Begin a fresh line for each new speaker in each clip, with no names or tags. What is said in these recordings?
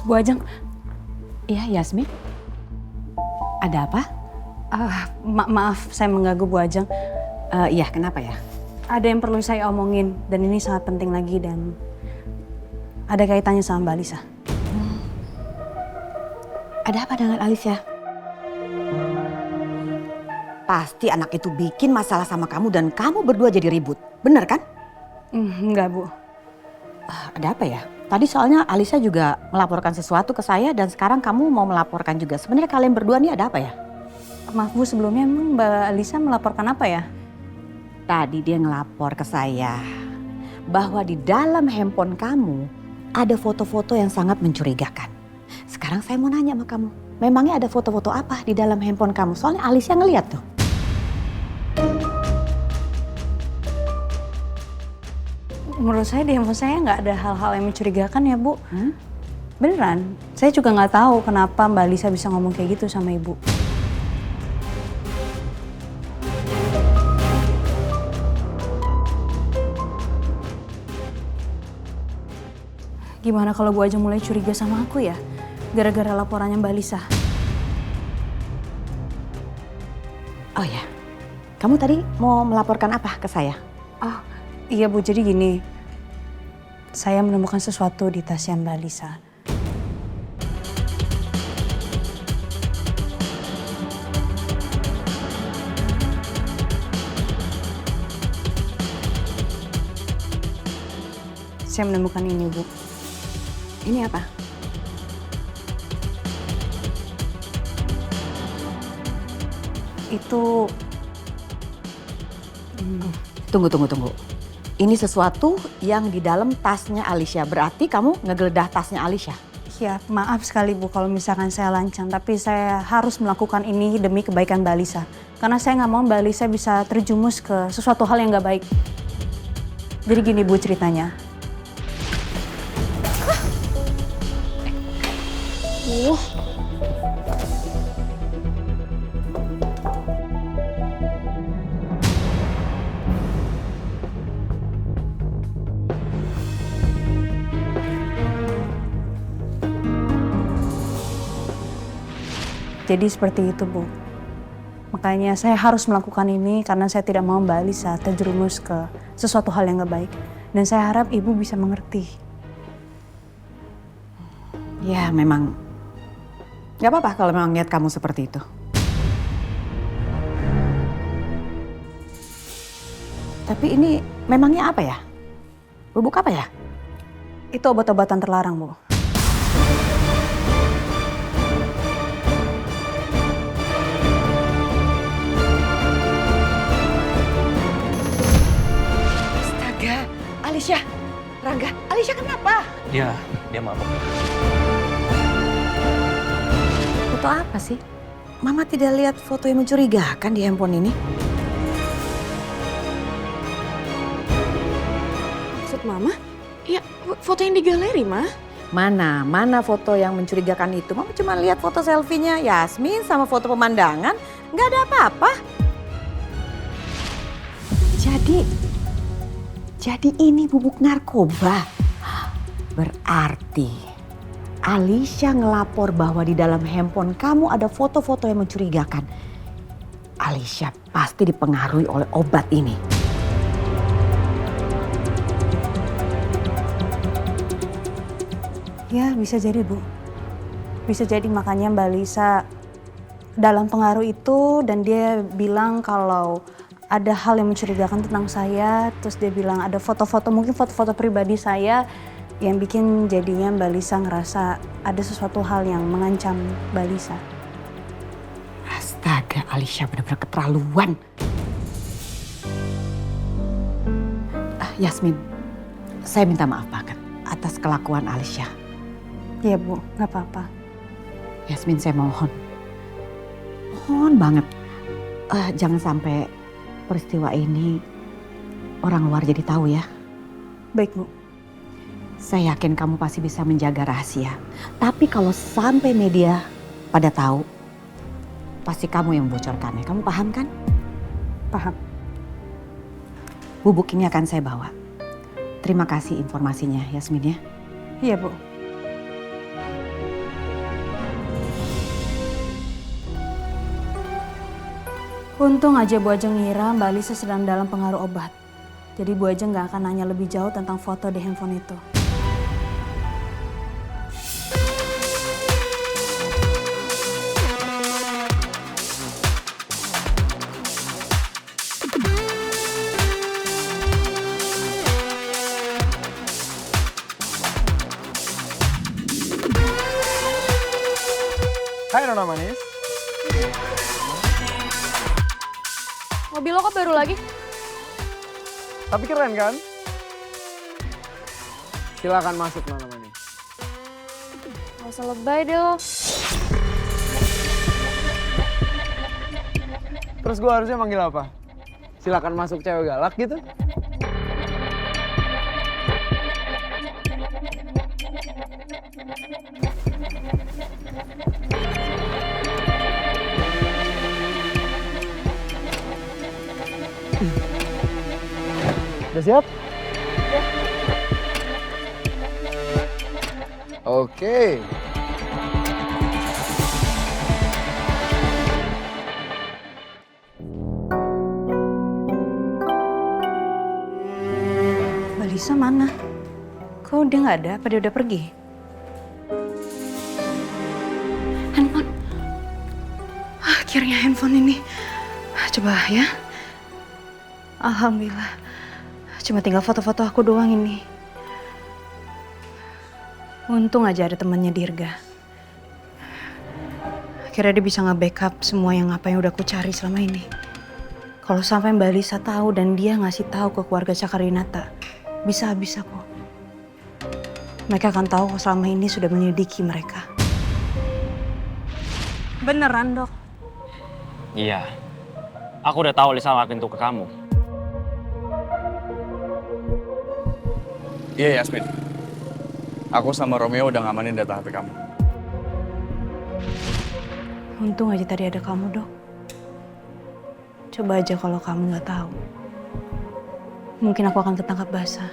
Bu Ajeng,
Iya, Yasmin. Ada apa?
maaf saya mengganggu Bu Ajeng.
Iya, kenapa ya?
Ada yang perlu saya omongin dan ini sangat penting lagi dan ada kaitannya sama Mbak Lisa.
Ada apa dengan Alicia? Pasti anak itu bikin masalah sama kamu dan kamu berdua jadi ribut. Bener kan?
Enggak Bu.
Ada apa ya? Tadi soalnya Alicia juga melaporkan sesuatu ke saya dan sekarang kamu mau melaporkan juga. Sebenarnya kalian berdua nih ada apa ya?
Maaf Bu, sebelumnya emang Mbak Lisa melaporkan apa ya?
Tadi dia ngelapor ke saya bahwa di dalam handphone kamu ada foto-foto yang sangat mencurigakan. Sekarang saya mau nanya sama kamu, memangnya ada foto-foto apa di dalam handphone kamu? Soalnya Alicia ngeliat tuh.
Menurut saya di handphone saya nggak ada hal-hal yang mencurigakan ya Bu. Beneran, saya juga nggak tahu kenapa Mbak Lisa bisa ngomong kayak gitu sama Ibu. Gimana kalau Bu Ajeng mulai curiga sama aku ya? Gara-gara laporannya Mbak Lisa.
Oh ya, kamu tadi mau melaporkan apa ke saya?
Oh, iya Bu, jadi gini. Saya menemukan sesuatu di tasnya Mbak Lisa. Saya menemukan ini, Bu.
Ini apa?
Itu
Tunggu. Ini sesuatu yang di dalam tasnya Alicia. Berarti kamu ngegeledah tasnya Alicia?
ya, maaf sekali Bu kalau misalkan saya lancang, tapi saya harus melakukan ini demi kebaikan Mbak Lisa. Karena saya nggak mau Mbak Lisa bisa terjumus ke sesuatu hal yang nggak baik. Jadi gini Bu ceritanya. Jadi seperti itu Bu. Makanya saya harus melakukan ini karena saya tidak mau Mbak Lisa terjerumus ke sesuatu hal yang nggak baik. Dan saya harap Ibu bisa mengerti.
Ya memang, gak apa-apa kalau memang niat kamu seperti itu. Tapi ini memangnya apa ya? Bubuk apa ya?
Itu obat-obatan terlarang Bu.
Astaga, Alicia, Rangga, Alicia kenapa?
Dia mabuk.
Foto apa sih? Mama tidak lihat foto yang mencurigakan di handphone ini.
Maksud Mama? Ya, foto yang di galeri, Ma.
Mana foto yang mencurigakan itu? Mama cuma lihat foto selfie-nya Yasmin sama foto pemandangan. Nggak ada apa-apa. Jadi ini bubuk narkoba. Berarti Alicia ngelapor bahwa di dalam handphone kamu ada foto-foto yang mencurigakan. Alicia pasti dipengaruhi oleh obat ini.
Ya bisa jadi Bu. Bisa jadi makanya Mbak Lisa dalam pengaruh itu dan dia bilang kalau ada hal yang mencurigakan tentang saya. Terus dia bilang ada foto-foto, mungkin foto-foto pribadi saya yang bikin jadinya Mbak Lisa ngerasa ada sesuatu hal yang mengancam Mbak Lisa.
Astaga, Alicia benar-benar keterlaluan. Yasmin, saya minta maaf banget atas kelakuan Alicia.
Iya Bu, nggak apa-apa.
Yasmin, saya mohon banget, jangan sampai peristiwa ini orang luar jadi tahu ya.
Baik Bu.
Saya yakin kamu pasti bisa menjaga rahasia. Tapi kalau sampai media pada tahu, pasti kamu yang membocorkannya. Kamu paham kan?
Paham.
Bubuk ini akan saya bawa. Terima kasih informasinya, Yasmin ya.
Iya Bu. Untung aja Bu Ajeng ngira Mbak Lisa sedang dalam pengaruh obat. Jadi Bu Ajeng nggak akan nanya lebih jauh tentang foto di handphone itu.
Hai Nona Manis.
Mobil lo kok baru lagi?
Tapi keren kan? Silakan masuk Nona Manis.
Gak usah lebay deh lo.
Terus gue harusnya manggil apa? Silakan masuk cewek galak gitu? Udah siap? Oke.
Mbak Lisa mana? Kok dia nggak ada? Apa dia udah pergi? Handphone. Akhirnya handphone ini. Coba ya. Alhamdulillah. Cuma tinggal foto-foto aku doang ini. Untung aja ada temannya Dirga. Akhirnya dia bisa nge-backup semua apa yang udah aku cari selama ini. Kalau sampai Mbak Lisa tahu dan dia ngasih tahu ke keluarga Cakarinata, bisa habis aku. Mereka akan tahu kalau selama ini sudah menyelidiki mereka. Beneran, Dok?
Iya. Aku udah tahu Lisa ngelakuin itu ke kamu.
Iya Yasmin, aku sama Romeo udah ngamanin data HP kamu.
Untung aja tadi ada kamu, Dok. Coba aja kalau kamu nggak tahu. Mungkin aku akan ketangkap basah.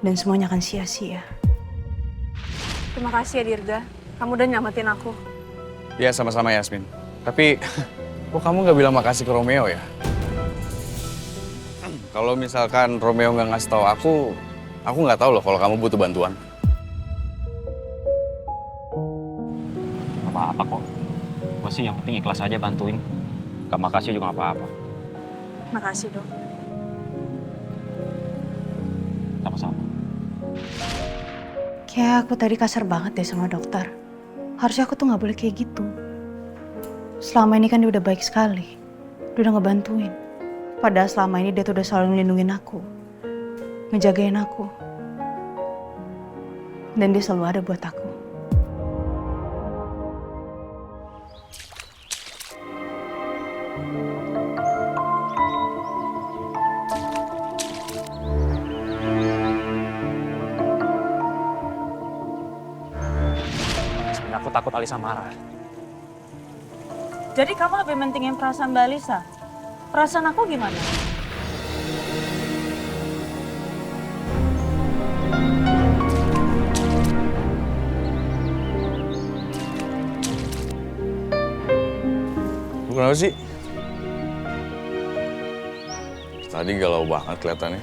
Dan semuanya akan sia-sia. Terima kasih ya, Dirga. Kamu udah nyelamatin aku.
Iya sama-sama Yasmin. Tapi, kok kamu nggak bilang makasih ke Romeo ya? Kalau misalkan Romeo nggak ngasih tahu aku nggak tahu loh kalau kamu butuh bantuan.
Apa-apa kok. Gue sih yang penting ikhlas aja bantuin. Gak makasih juga gak apa-apa.
Makasih, Dok.
Sama-sama.
Kayak aku tadi kasar banget deh sama dokter. Harusnya aku tuh nggak boleh kayak gitu. Selama ini kan dia udah baik sekali. Dia udah ngebantuin. Padahal selama ini dia tuh udah selalu ngelindungin aku. Ngejagain aku. Dan dia selalu ada buat aku.
Sebenarnya aku takut Alisa marah.
Jadi kamu lebih mentingin perasaan Mbak Lisa? Perasaan aku gimana?
Lu kenapa sih? Tadi galau banget kelihatannya.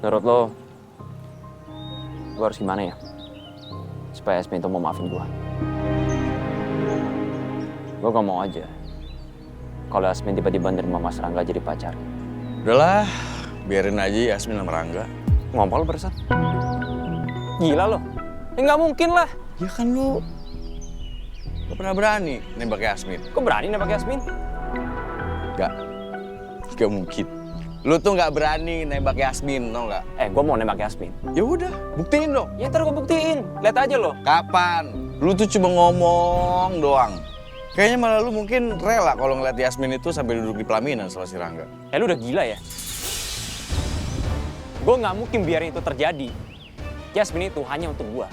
Menurut lo, gue harus gimana ya? Supaya Yasmin itu mau maafin gue. Gue gak mau aja kalau Yasmin tiba-tiba nerima Mas Rangga jadi pacar.
Udahlah, biarin aja Yasmin sama Rangga.
Ngompol barusan. Gila lo. Ya nggak mungkin lah.
Ya kan lu gak pernah berani nembak Yasmin.
Kok berani nembak Yasmin?
Gak mungkin. Lu tuh gak berani nembak Yasmin, tau gak?
Gue mau nembak Yasmin.
Ya udah, buktiin dong.
Ya ntar gue buktiin. Lihat aja lo.
Kapan? Lu tuh cuma ngomong doang. Kayaknya malah lu mungkin rela kalau ngeliat Yasmin itu sampai duduk di pelaminan sama si Rangga.
Lu udah gila ya? Gue nggak mungkin biarin itu terjadi. Yasmin itu hanya untuk gue.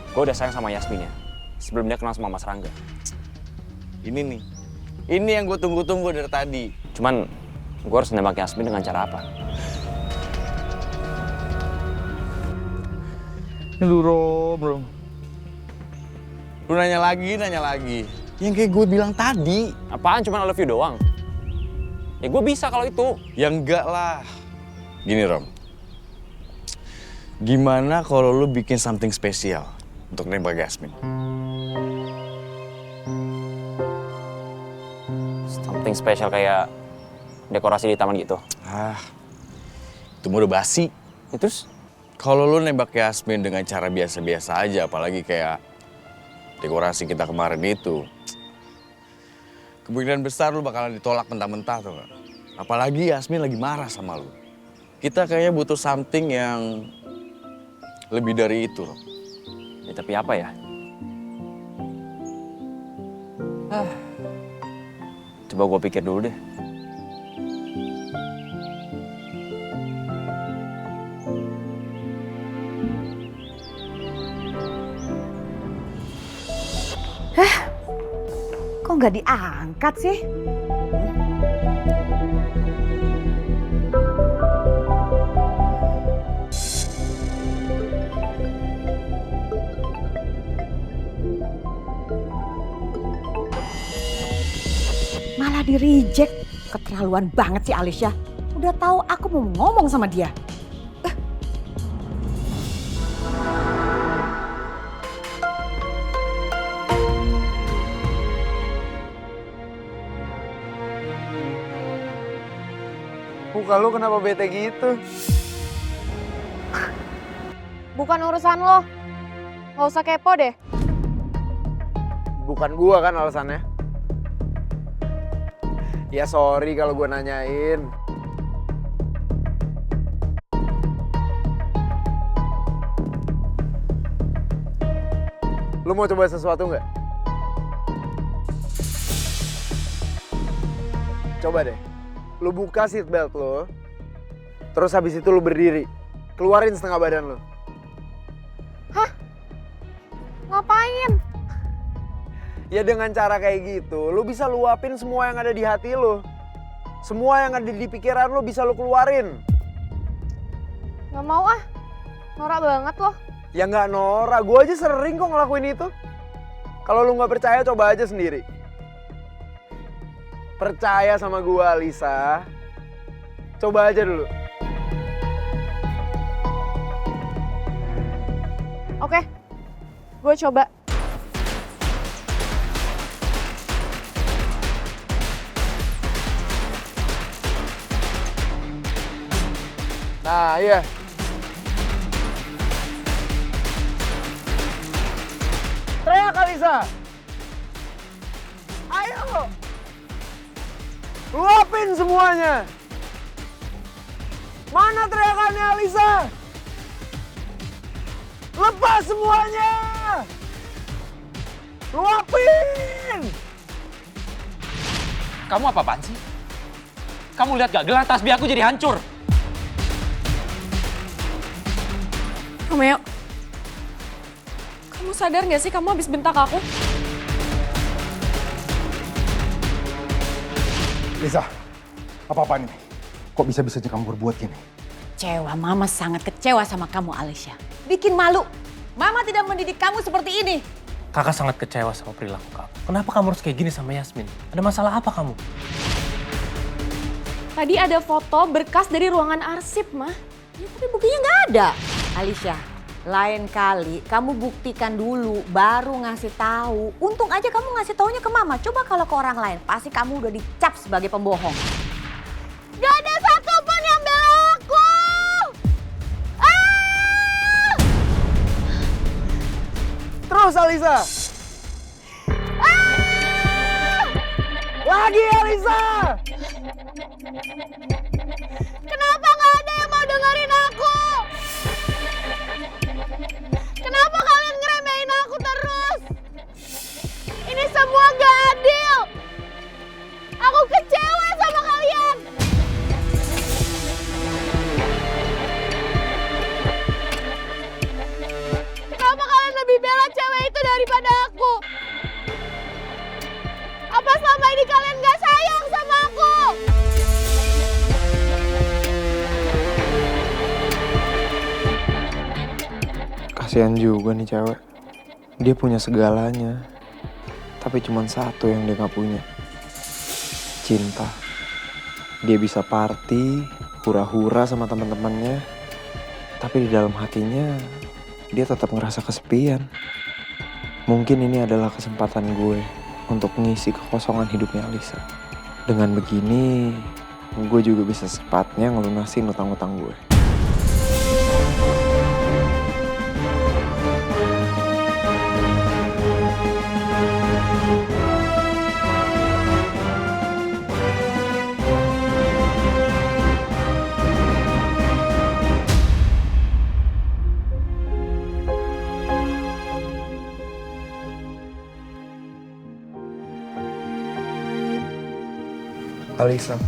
Gue udah sayang sama Yasmin ya. Sebelum dia kenal sama Mas Rangga.
Ini nih, Ini yang gue tunggu-tunggu dari tadi.
Cuman gue harus nembak Yasmin dengan cara apa?
Aduh, Rom. Lu nanya lagi. Yang kayak gue bilang tadi.
Apaan cuman I love you doang? Ya gue bisa kalau itu.
Ya enggak lah. Gini, Rom. Gimana kalau lu bikin something spesial untuk nembak Yasmin?
Something special kayak dekorasi di taman gitu.
Itu mah udah basi.
Ya, terus?
Kalau lu nembak Yasmin dengan cara biasa-biasa aja, apalagi kayak dekorasi kita kemarin itu, kemungkinan besar lu bakalan ditolak mentah-mentah tuh gak? Apalagi Yasmin lagi marah sama lu. Kita kayaknya butuh something yang lebih dari itu, Rom.
Ya, tapi apa ya? Coba gue pikir dulu deh.
Kok nggak diangkat sih? Malah di-reject. Keterlaluan banget sih Alicia. Udah tahu aku mau ngomong sama dia.
Muka lu kenapa bete gitu?
Bukan urusan lo. Gak usah kepo deh.
Bukan gua kan alasannya. Ya sorry kalau gua nanyain. Lu mau coba sesuatu nggak? Coba deh. Lu buka seatbelt lo. Terus habis itu lu berdiri. Keluarin setengah badan lu.
Ngapain?
Ya dengan cara kayak gitu, lu bisa luapin semua yang ada di hati lu. Semua yang ada di pikiran lu bisa lu keluarin.
Gak mau ah. Norak banget loh.
Ya nggak norak, gue aja sering kok ngelakuin itu. Kalau lu nggak percaya, coba aja sendiri. Percaya sama gue, Lisa. Coba aja dulu.
Oke. Gue coba.
Nah, iya. Teriak, Alisa. Ayo. Luapin semuanya. Mana teriakannya, Alisa? Lepas semuanya. Luapin.
Kamu apa-apaan sih? Kamu lihat gak gelang tasbih aku jadi hancur?
Romeo. Kamu sadar gak sih kamu habis bentak aku?
Lisa, apa-apaan ini? Kok bisa-bisanya kamu berbuat gini?
Kecewa, Mama sangat kecewa sama kamu Alicia. Bikin malu. Mama tidak mendidik kamu seperti ini.
Kakak sangat kecewa sama perilaku kamu. Kenapa kamu harus kayak gini sama Yasmin? Ada masalah apa kamu?
Tadi ada foto berkas dari ruangan arsip, Mah.
Ya, tapi buktinya nggak ada. Alicia, lain kali kamu buktikan dulu, baru ngasih tahu. Untung aja kamu ngasih taunya ke Mama. Coba kalau ke orang lain, pasti kamu udah dicap sebagai pembohong. Gak ada satupun yang bela aku! Ah!
Terus, Alisa. Lagi, Alisa.
Kenapa nggak ada yang mau dengerin aku? Kenapa kalian ngeremehin aku terus? Ini semua gak adil. Aku kecewa sama kalian. Kenapa kalian lebih bela cewek itu daripada aku? Apa selama ini kalian gak
Kasihan juga nih cewek. Dia punya segalanya. Tapi cuma satu yang dia gak punya. Cinta. Dia bisa party, hura-hura sama teman-temannya. Tapi di dalam hatinya, dia tetap ngerasa kesepian. Mungkin ini adalah kesempatan gue untuk ngisi kekosongan hidupnya Alisa. Dengan begini, gue juga bisa secepatnya ngelunasin utang-utang gue. Alisa,